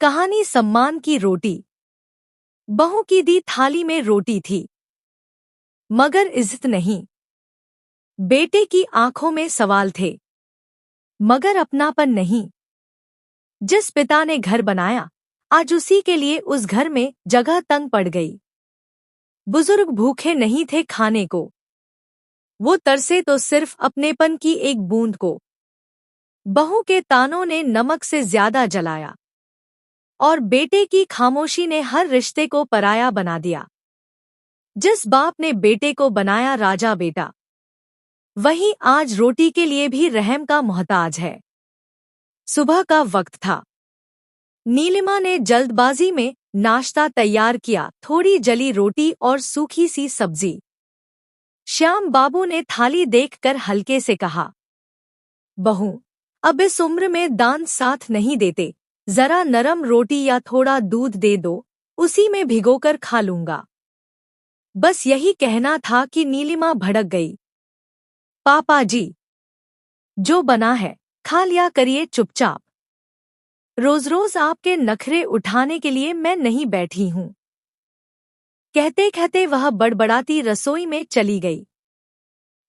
कहानी सम्मान की रोटी। बहू की दी थाली में रोटी थी, मगर इज्जत नहीं। बेटे की आंखों में सवाल थे, मगर अपनापन नहीं। जिस पिता ने घर बनाया, आज उसी के लिए उस घर में जगह तंग पड़ गई। बुजुर्ग भूखे नहीं थे खाने को, वो तरसे तो सिर्फ अपनेपन की एक बूंद को। बहू के तानों ने नमक से ज्यादा जलाया, और बेटे की खामोशी ने हर रिश्ते को पराया बना दिया। जिस बाप ने बेटे को बनाया राजा बेटा, वही आज रोटी के लिए भी रहम का मोहताज है। सुबह का वक्त था। नीलिमा ने जल्दबाजी में नाश्ता तैयार किया, थोड़ी जली रोटी और सूखी सी सब्जी। श्याम बाबू ने थाली देखकर हल्के से कहा, बहू, अब इस उम्र में दान साथ नहीं देते। जरा नरम रोटी या थोड़ा दूध दे दो, उसी में भिगोकर खा लूंगा। बस यही कहना था कि नीलिमा भड़क गई। पापा जी, जो बना है खा लिया करिए चुपचाप। रोज रोज आपके नखरे उठाने के लिए मैं नहीं बैठी हूं। कहते कहते वह बड़बड़ाती रसोई में चली गई।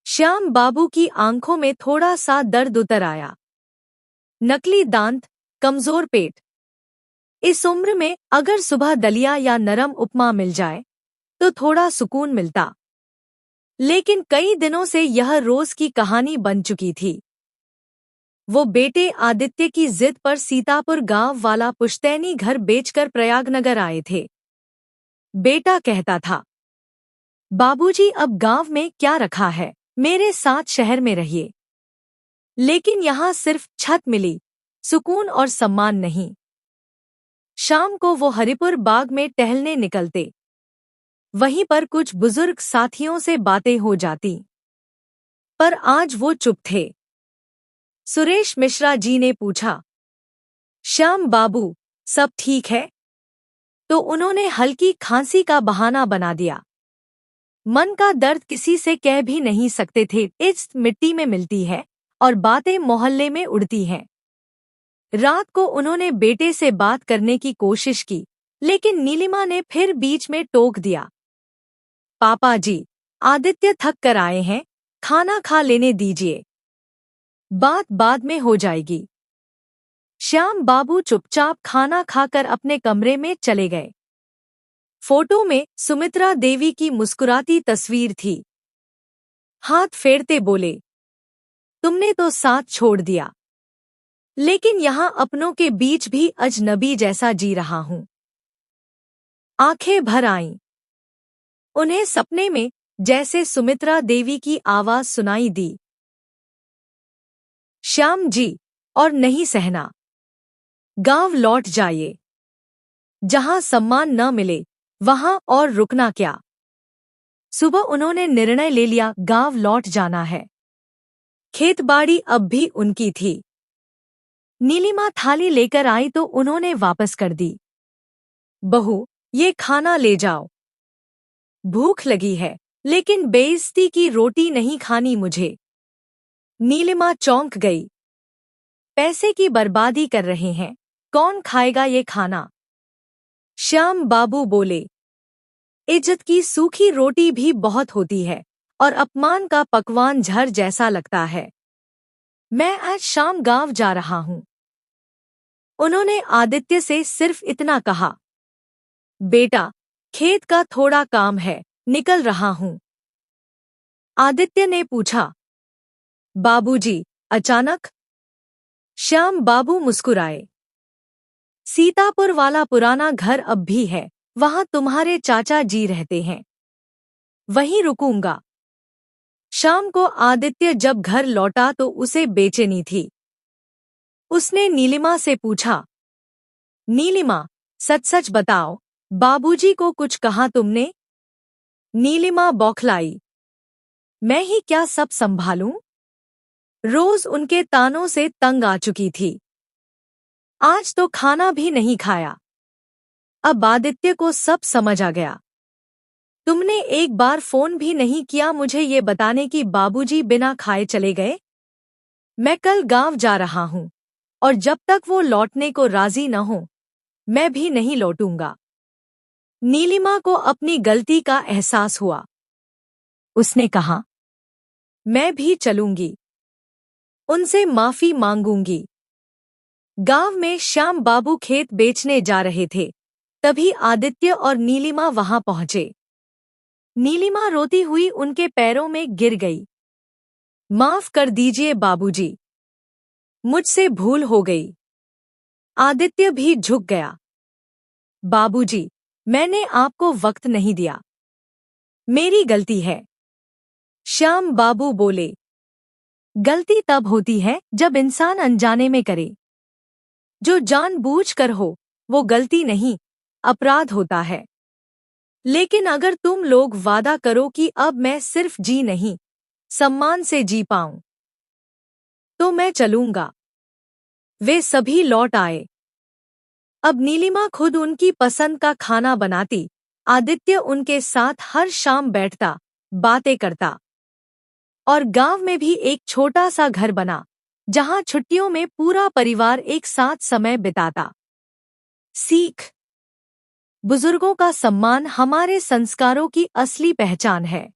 श्याम बाबू की आंखों में थोड़ा सा दर्द उतर आया। नकली दांत, कमजोर पेट। इस उम्र में अगर सुबह दलिया या नरम उपमा मिल जाए तो थोड़ा सुकून मिलता, लेकिन कई दिनों से यह रोज की कहानी बन चुकी थी। वो बेटे आदित्य की जिद पर सीतापुर गांव वाला पुश्तैनी घर बेचकर प्रयागनगर आए थे। बेटा कहता था, बाबूजी अब गांव में क्या रखा है, मेरे साथ शहर में रहिए। लेकिन यहाँ सिर्फ छत मिली, सुकून और सम्मान नहीं। शाम को वो हरिपुर बाग में टहलने निकलते। वहीं पर कुछ बुजुर्ग साथियों से बातें हो जाती, पर आज वो चुप थे। सुरेश मिश्रा जी ने पूछा, श्याम बाबू, सब ठीक है? तो उन्होंने हल्की खांसी का बहाना बना दिया। मन का दर्द किसी से कह भी नहीं सकते थे। इज्जत मिट्टी में मिलती है और बातें मोहल्ले में उड़ती हैं। रात को उन्होंने बेटे से बात करने की कोशिश की, लेकिन नीलिमा ने फिर बीच में टोक दिया। पापा जी, आदित्य थक कर आए हैं, खाना खा लेने दीजिए, बात बाद में हो जाएगी। श्याम बाबू चुपचाप खाना खाकर अपने कमरे में चले गए। फोटो में सुमित्रा देवी की मुस्कुराती तस्वीर थी। हाथ फेरते बोले, तुमने तो साथ छोड़ दिया, लेकिन यहाँ अपनों के बीच भी अजनबी जैसा जी रहा हूँ। आंखें भर आईं। उन्हें सपने में जैसे सुमित्रा देवी की आवाज सुनाई दी, श्याम जी, और नहीं सहना। गांव लौट जाइए। जहां सम्मान न मिले वहां और रुकना क्या। सुबह उन्होंने निर्णय ले लिया, गांव लौट जाना है। खेतबाड़ी अब भी उनकी थी। नीलिमा थाली लेकर आई तो उन्होंने वापस कर दी। बहू, ये खाना ले जाओ। भूख लगी है, लेकिन बेइज्जती की रोटी नहीं खानी मुझे। नीलिमा चौंक गई। पैसे की बर्बादी कर रहे हैं, कौन खाएगा ये खाना? श्याम बाबू बोले, इज्जत की सूखी रोटी भी बहुत होती है और अपमान का पकवान झर जैसा लगता है। मैं आज शाम गांव जा रहा हूं। उन्होंने आदित्य से सिर्फ इतना कहा, बेटा, खेत का थोड़ा काम है, निकल रहा हूं। आदित्य ने पूछा, बाबूजी, अचानक? श्याम बाबू मुस्कुराए। सीतापुर वाला पुराना घर अब भी है, वहां तुम्हारे चाचा जी रहते हैं, वहीं रुकूंगा। शाम को आदित्य जब घर लौटा तो उसे बेचैनी थी। उसने नीलिमा से पूछा, नीलिमा, सच सच बताओ, बाबूजी को कुछ कहा तुमने? नीलिमा बौखलाई। मैं ही क्या सब संभालूं? रोज उनके तानों से तंग आ चुकी थी। आज तो खाना भी नहीं खाया। अब आदित्य को सब समझ आ गया। तुमने एक बार फोन भी नहीं किया मुझे ये बताने कि बाबूजी बिना खाए चले गए। मैं कल गांव जा रहा हूं, और जब तक वो लौटने को राजी न हो, मैं भी नहीं लौटूंगा। नीलिमा को अपनी गलती का एहसास हुआ। उसने कहा, मैं भी चलूंगी, उनसे माफी मांगूंगी। गांव में श्याम बाबू खेत बेचने जा रहे थे। तभी आदित्य और नीलिमा वहां पहुंचे। नीलिमा रोती हुई उनके पैरों में गिर गई। माफ कर दीजिए बाबूजी, मुझसे भूल हो गई। आदित्य भी झुक गया। बाबूजी, मैंने आपको वक्त नहीं दिया, मेरी गलती है। श्याम बाबू बोले, गलती तब होती है जब इंसान अनजाने में करे। जो जानबूझकर हो वो गलती नहीं, अपराध होता है। लेकिन अगर तुम लोग वादा करो कि अब मैं सिर्फ जी नहीं, सम्मान से जी पाऊं, तो मैं चलूंगा। वे सभी लौट आए। अब नीलिमा खुद उनकी पसंद का खाना बनाती, आदित्य उनके साथ हर शाम बैठता, बातें करता। और गांव में भी एक छोटा सा घर बना, जहां छुट्टियों में पूरा परिवार एक साथ समय बिताता। सीख: बुजुर्गों का सम्मान हमारे संस्कारों की असली पहचान है।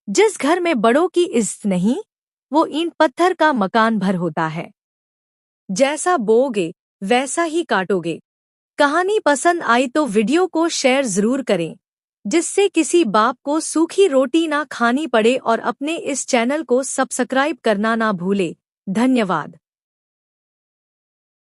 जिस घर में बड़ों की इज्जत नहीं, वो ईंट पत्थर का मकान भर होता है। जैसा बोओगे वैसा ही काटोगे। कहानी पसंद आई तो वीडियो को शेयर जरूर करें, जिससे किसी बाप को सूखी रोटी ना खानी पड़े, और अपने इस चैनल को सब्सक्राइब करना ना भूले। धन्यवाद।